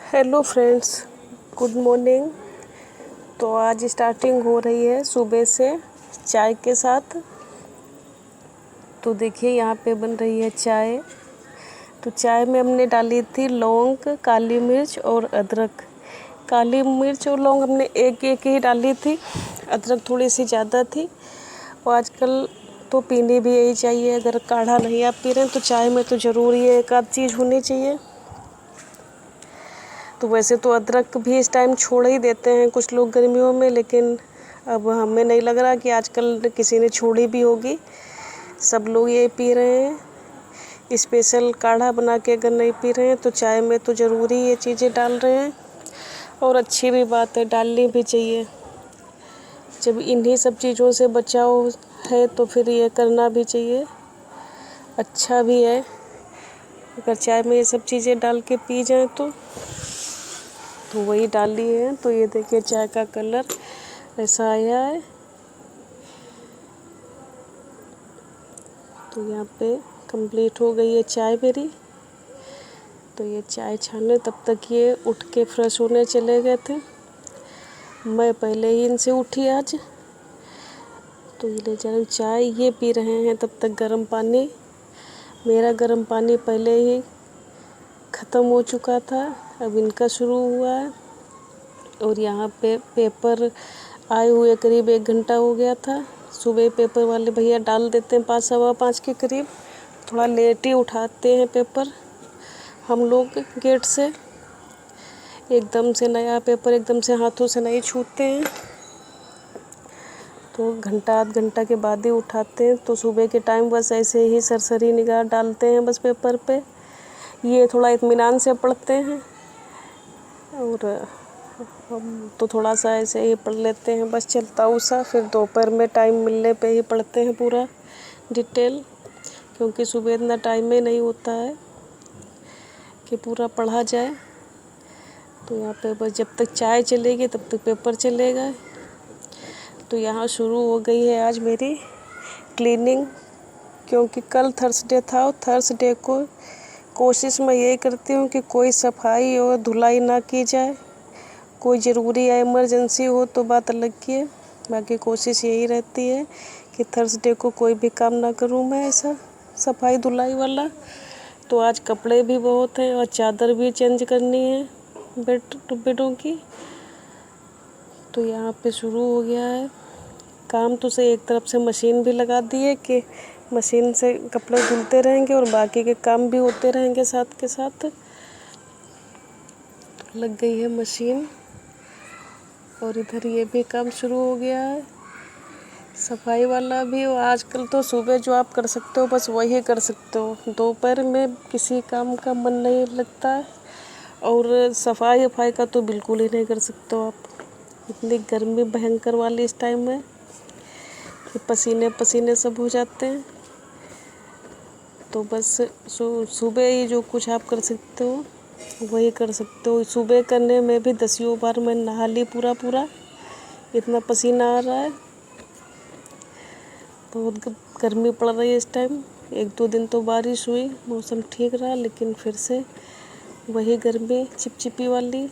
Hello friends, good morning. तो आज starting हो रही है सुबह से चाय के साथ। तो देखिए यहाँ पे बन रही है चाय। तो चाय में हमने डाली थी लौंग, काली मिर्च और अदरक। काली मिर्च और लौंग हमने एक एक ही डाली थी, अदरक थोड़ी सी ज़्यादा थी। और आजकल तो पीनी भी यही चाहिए। अगर काढ़ा नहीं आप पी रहे हैं तो चाय में तो ज़रूरी है एक आध चीज़ होनी चाहिए। तो वैसे तो अदरक भी इस टाइम छोड़ ही देते हैं कुछ लोग गर्मियों में, लेकिन अब हमें नहीं लग रहा कि आजकल किसी ने छोड़ी भी होगी। सब लोग ये पी रहे हैं। स्पेशल काढ़ा बना के अगर नहीं पी रहे हैं तो चाय में तो ज़रूरी ये चीज़ें डाल रहे हैं। और अच्छी भी बात है, डालनी भी चाहिए। जब इन्हीं सब चीज़ों से बचाव है तो फिर ये करना भी चाहिए, अच्छा भी है अगर चाय में ये सब चीज़ें डाल के पी जाएँ तो वही डाली है। तो ये देखिए चाय का कलर ऐसा आया है। तो यहाँ पे कंप्लीट हो गई है चाय मेरी। तो ये चाय छाने तब तक ये उठ के फ्रेश होने चले गए थे। मैं पहले ही इनसे उठी आज। तो ये ले जा चाय ये पी रहे हैं, तब तक गर्म पानी। मेरा गर्म पानी पहले ही ख़त्म हो चुका था, अब इनका शुरू हुआ है। और यहाँ पे पेपर आए हुए करीब 1 घंटा हो गया था। सुबह पेपर वाले भैया डाल देते हैं 5 सवा 5 के करीब। थोड़ा लेट ही उठाते हैं पेपर हम लोग गेट से। एकदम से नया पेपर एकदम से हाथों से नहीं छूते हैं, तो घंटा आध घंटा के बाद ही उठाते हैं। तो सुबह के टाइम बस ऐसे ही सरसरी निगाह डालते हैं बस पेपर पे। ये थोड़ा इत्मीनान से पढ़ते हैं और हम तो थोड़ा सा ऐसे ही पढ़ लेते हैं, बस चलता उसा। फिर दोपहर में टाइम मिलने पे ही पढ़ते हैं पूरा डिटेल, क्योंकि सुबह इतना टाइम ही नहीं होता है कि पूरा पढ़ा जाए। तो यहाँ पे बस जब तक चाय चलेगी तब तक पेपर चलेगा। तो यहाँ शुरू हो गई है आज मेरी क्लीनिंग, क्योंकि कल थर्सडे था और थर्सडे को कोशिश मैं यही करती हूँ कि कोई सफाई और धुलाई ना की जाए। कोई ज़रूरी या इमरजेंसी हो तो बात अलग की है, बाकी कोशिश यही रहती है कि थर्सडे को कोई भी काम ना करूँ मैं ऐसा सफाई धुलाई वाला। तो आज कपड़े भी बहुत हैं और चादर भी चेंज करनी है बेडों की। तो यहाँ पे शुरू हो गया है काम। तो से एक तरफ से मशीन भी लगा दी है कि मशीन से कपड़े धुलते रहेंगे और बाकी के काम भी होते रहेंगे साथ के साथ। तो लग गई है मशीन और इधर ये भी काम शुरू हो गया है सफाई वाला भी। और आजकल तो सुबह जो आप कर सकते हो बस वही कर सकते हो, दोपहर में किसी काम का मन नहीं लगता है। और सफाई का तो बिल्कुल ही नहीं कर सकते हो आप। इतनी गर्मी भयंकर वाली इस टाइम है कि पसीने पसीने सब हो जाते हैं। तो बस सुबह ही जो कुछ आप कर सकते हो वही कर सकते हो। सुबह करने में भी 10 बार मैं नहा ली पूरा, इतना पसीना आ रहा है। बहुत गर्मी पड़ रही है इस टाइम। 1-2 दिन तो बारिश हुई, मौसम ठीक रहा, लेकिन फिर से वही गर्मी चिपचिपी वाली।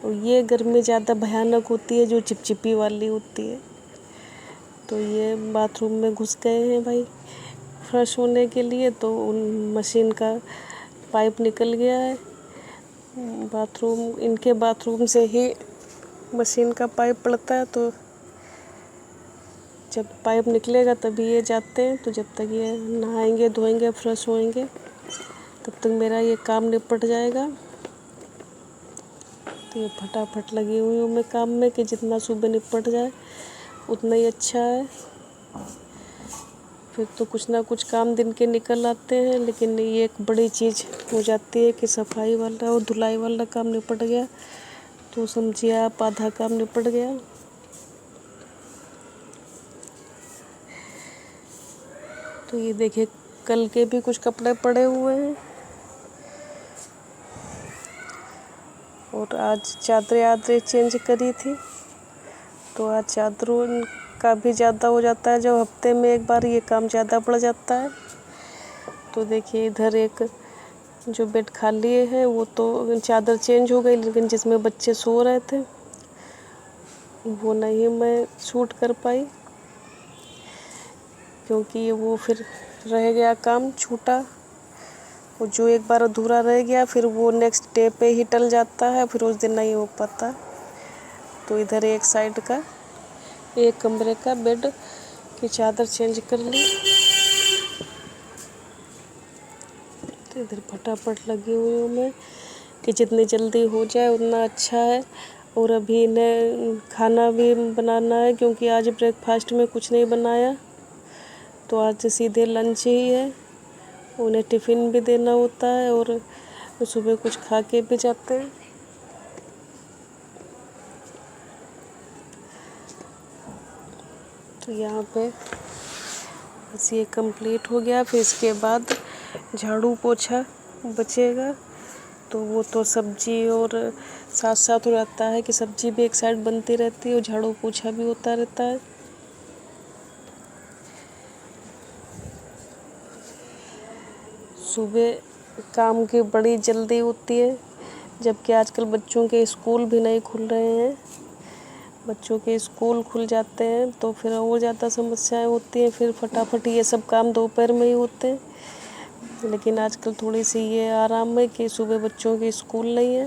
और ये गर्मी ज़्यादा भयानक होती है जो चिपचिपी वाली होती है। तो ये बाथरूम में घुस गए हैं भाई फ्रेश होने के लिए, तो उन मशीन का पाइप निकल गया है बाथरूम। इनके बाथरूम से ही मशीन का पाइप पड़ता है, तो जब पाइप निकलेगा तभी ये जाते हैं। तो जब तक ये नहाएंगे धोएंगे फ्रेश होएंगे तब तक मेरा ये काम निपट जाएगा। तो ये फटाफट लगी हुई हूँ मैं काम में कि जितना सुबह निपट जाए उतना ही अच्छा है। फिर तो कुछ ना कुछ काम दिन के निकल आते हैं, लेकिन ये एक बड़ी चीज़ हो जाती है कि सफाई वाला और धुलाई वाला काम निपट गया तो समझिए आप आधा काम निपट गया। तो ये देखिए कल के भी कुछ कपड़े पड़े हुए हैं और आज चादरें चेंज करी थी। तो आज चादरों का भी ज़्यादा हो जाता है, जब हफ्ते में एक बार ये काम ज़्यादा बढ़ जाता है। तो देखिए इधर एक जो बेड खाली है वो तो चादर चेंज हो गई, लेकिन जिसमें बच्चे सो रहे थे वो नहीं मैं शूट कर पाई, क्योंकि वो फिर रह गया काम छूटा। वो जो एक बार अधूरा रह गया फिर वो नेक्स्ट डे पे ही टल जाता है, फिर उस दिन नहीं हो पाता। तो इधर एक साइड का, एक कमरे का बेड की चादर चेंज कर ली। तो इधर फटाफट लगी हुई हूँ मैं कि जितनी जल्दी हो जाए उतना अच्छा है। और अभी इन्हें खाना भी बनाना है, क्योंकि आज ब्रेकफास्ट में कुछ नहीं बनाया, तो आज सीधे लंच ही है। उन्हें टिफ़िन भी देना होता है और सुबह कुछ खा के भी जाते हैं। तो यहाँ पे बस ये कंप्लीट हो गया। फिर इसके बाद झाड़ू पोछा बचेगा, तो वो तो सब्जी और साथ साथ हो जाता है कि सब्जी भी एक साइड बनती रहती है और झाड़ू पोछा भी होता रहता है। सुबह काम की बड़ी जल्दी होती है, जबकि आजकल बच्चों के स्कूल भी नहीं खुल रहे हैं। बच्चों के स्कूल खुल जाते हैं तो फिर और ज़्यादा समस्याएं होती हैं, फिर फटाफट ये सब काम दोपहर में ही होते हैं। लेकिन आजकल थोड़ी सी ये आराम है कि सुबह बच्चों के स्कूल नहीं है,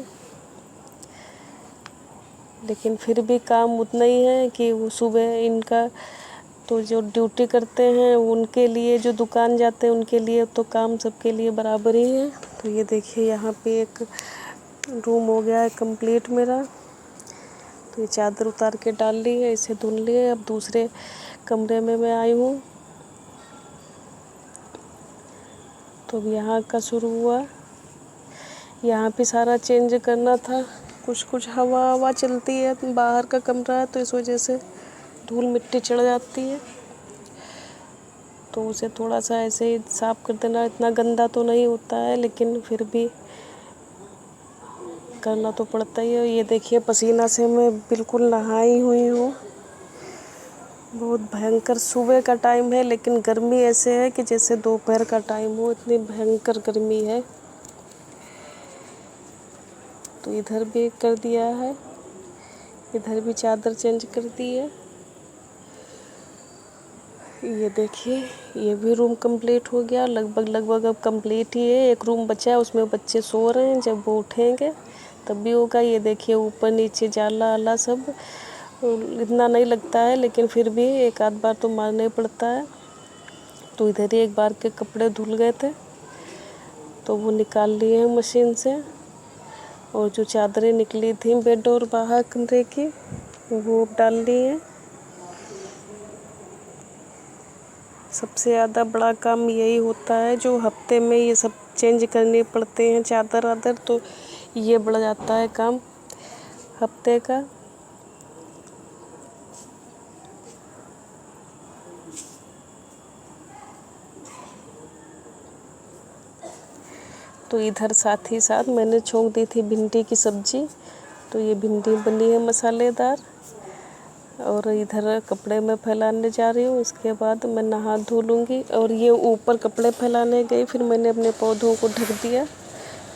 लेकिन फिर भी काम उतना ही है कि वो सुबह इनका तो जो ड्यूटी करते हैं उनके लिए, जो दुकान जाते हैं उनके लिए तो काम सबके लिए बराबर ही है। तो ये देखिए यहाँ पे एक रूम हो गया है कंप्लीट मेरा। तो ये चादर उतार के डाल ली है, इसे धुल ली है। अब दूसरे कमरे में मैं आई हूँ, तो अब यहाँ का शुरू हुआ। यहाँ पे सारा चेंज करना था, कुछ हवा चलती है, बाहर का कमरा है तो इस वजह से धूल मिट्टी चढ़ जाती है, तो उसे थोड़ा सा ऐसे ही साफ़ कर देना। इतना गंदा तो नहीं होता है, लेकिन फिर भी करना तो पड़ता ही है। ये देखिए पसीना से मैं बिल्कुल नहाई हुई हूँ, बहुत भयंकर सुबह का टाइम है, लेकिन गर्मी ऐसे है कि जैसे दोपहर का टाइम हो, इतनी भयंकर गर्मी है। तो इधर भी कर दिया है, इधर भी चादर चेंज कर दी है। ये देखिए ये भी रूम कंप्लीट हो गया, लगभग अब कंप्लीट ही है। एक रूम बचा है, उसमें बच्चे सो रहे हैं, जब वो उठेंगे तब भी होगा। ये देखिए ऊपर नीचे जाला आला सब इतना नहीं लगता है, लेकिन फिर भी एक आध बार तो मारना ही पड़ता है। तो इधर ही एक बार के कपड़े धुल गए थे तो वो निकाल लिए हैं मशीन से, और जो चादरें निकली थी बेड और बाहर कमरे की वो डाल ली हैं। सबसे ज़्यादा बड़ा काम यही होता है, जो हफ्ते में ये सब चेंज करने पड़ते हैं चादर वादर, तो ये बढ़ जाता है काम हफ्ते का। तो इधर साथ ही साथ मैंने छोंक दी थी भिंडी की सब्जी, तो ये भिंडी बनी है मसालेदार। और इधर कपड़े में फैलाने जा रही हूँ, इसके बाद मैं नहा धो लूँगी। और ये ऊपर कपड़े फैलाने गई, फिर मैंने अपने पौधों को ढक दिया।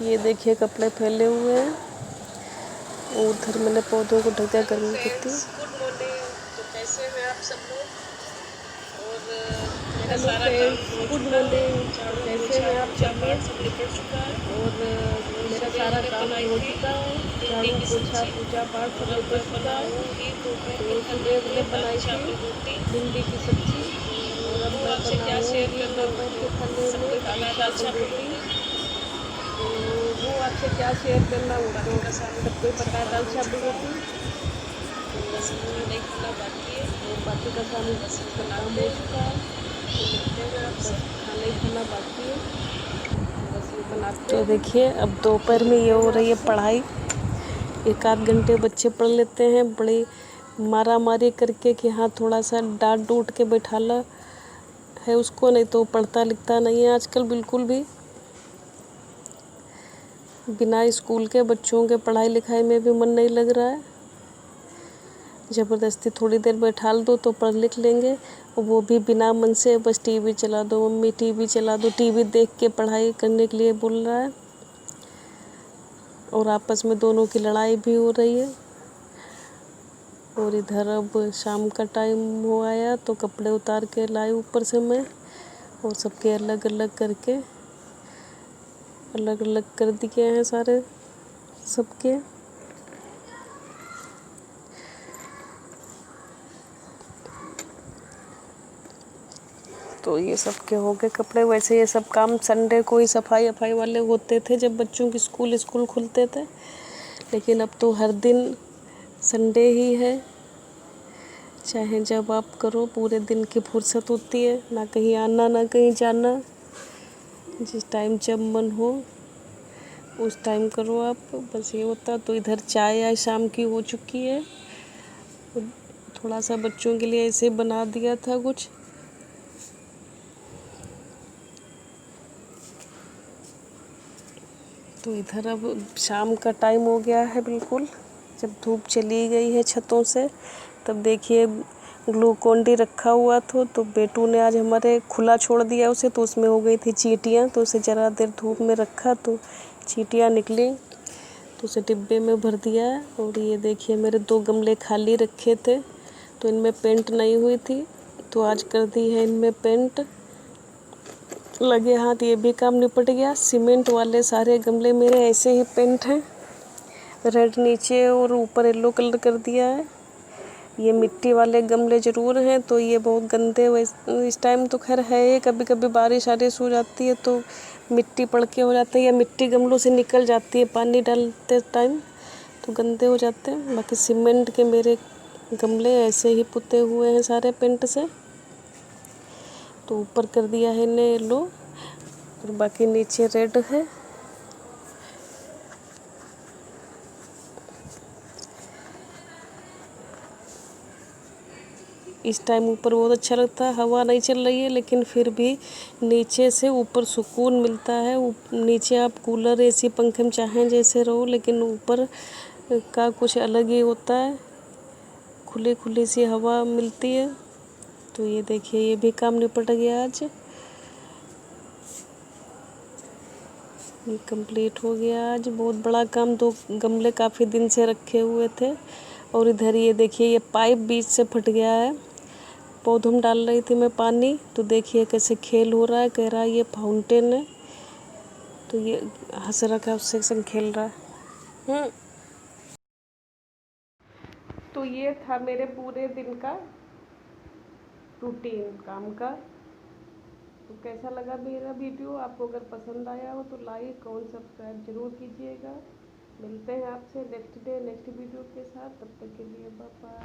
ये देखिए कपड़े फैले हुए हैं, उधर मैंने पौधों को ढक दिया गर्मी होती है। गुड मॉर्निंग, तो कैसे हैं आप सब लोग? और मेरा सारा काम गुड मॉर्निंग, कैसे हैं आप सब लोग? निपट चुका है और मेरा सारा काम हो चुका है, झाड़ू पोछा पूजा पाठ सब निपट चुका है। तो सुबह मैंने बनाई थी भिंडी की सब्जी, और अब मैं बनाऊँगी दोपहर के खाने में दाल रोटी। तो वो आपसे क्या शेयर करना हो तो सबको पता है, दाल चावल रोटी। नहीं खाना बाकी है, और बाकी का काम काम हो चुका है, बस खाना ही खाना बाकी है, बस ये बनाते। तो देखिए अब दोपहर में ये हो रही है पढ़ाई। एक आध घंटे बच्चे पढ़ लेते हैं, बड़ी मारा मारी करके कि हाँ थोड़ा सा डांट डूट के बैठाला है उसको, नहीं तो पढ़ता लिखता नहीं है आजकल बिल्कुल भी। बिना स्कूल के बच्चों के पढ़ाई लिखाई में भी मन नहीं लग रहा है। ज़बरदस्ती थोड़ी देर बैठाल दो तो पढ़ लिख लेंगे, और वो भी बिना मन से, बस टीवी चला दो मम्मी, टीवी चला दो, टीवी देख के पढ़ाई करने के लिए बोल रहा है। और आपस में दोनों की लड़ाई भी हो रही है। और इधर अब शाम का टाइम हो आया तो कपड़े उतार के लाई ऊपर से मैं, और सबके अलग अलग करके अलग अलग कर दिए हैं सारे सबके। तो ये सब के हो गए कपड़े। वैसे ये सब काम संडे को ही सफाई वफाई वाले होते थे जब बच्चों की स्कूल खुलते थे, लेकिन अब तो हर दिन संडे ही है। चाहे जब आप करो, पूरे दिन की फुर्सत होती है, ना कहीं आना ना कहीं जाना। जिस टाइम जब मन हो उस टाइम करो आप, बस ये होता। तो इधर चाय आय शाम की हो चुकी है। थोड़ा सा बच्चों के लिए ऐसे बना दिया था कुछ। तो इधर अब शाम का टाइम हो गया है बिल्कुल, जब धूप चली गई है छतों से। तब देखिए ग्लूकोन डी रखा हुआ था, तो बेटू ने आज हमारे खुला छोड़ दिया उसे, तो उसमें हो गई थी चींटियाँ। तो उसे ज़रा देर धूप में रखा तो चींटियाँ निकली, तो उसे डिब्बे में भर दिया। और ये देखिए मेरे 2 गमले खाली रखे थे, तो इनमें पेंट नहीं हुई थी, तो आज कर दी है इनमें पेंट। लगे हाथ ये भी काम निपट गया। सीमेंट वाले सारे गमले मेरे ऐसे ही पेंट हैं, रेड नीचे और ऊपर येलो कलर कर दिया है। ये मिट्टी वाले गमले ज़रूर हैं, तो ये बहुत गंदे इस टाइम तो खैर है ही, कभी कभी बारिश वारिश हो जाती है तो मिट्टी पड़ के हो जाती है, या मिट्टी गमलों से निकल जाती है पानी डालते टाइम, तो गंदे हो जाते हैं। बाकी सीमेंट के मेरे गमले ऐसे ही पुते हुए हैं सारे पेंट से। तो ऊपर कर दिया है ने येलो, और बाकी नीचे रेड है। इस टाइम ऊपर बहुत अच्छा लगता है, हवा नहीं चल रही है, लेकिन फिर भी नीचे से ऊपर सुकून मिलता है। नीचे आप कूलर एसी पंखे में चाहें जैसे रहो, लेकिन ऊपर का कुछ अलग ही होता है, खुली खुली सी हवा मिलती है। तो ये देखिए ये भी काम निपट गया आज, ये कंप्लीट हो गया आज। बहुत बड़ा काम, 2 गमले काफ़ी दिन से रखे हुए थे। और इधर ये देखिए ये पाइप बीच से फट गया है, पौधों में डाल रही थी मैं पानी, तो देखिए कैसे खेल हो रहा है। कह रहा है ये फाउंटेन है, तो ये हंस रखा है, उससे संग खेल रहा है। तो ये था मेरे पूरे दिन का रूटीन काम का। तो कैसा लगा मेरा वीडियो? आपको अगर पसंद आया हो तो लाइक और सब्सक्राइब ज़रूर कीजिएगा। मिलते हैं आपसे नेक्स्ट डे नेक्स्ट वीडियो के साथ, तब तक के लिए बाय बाय।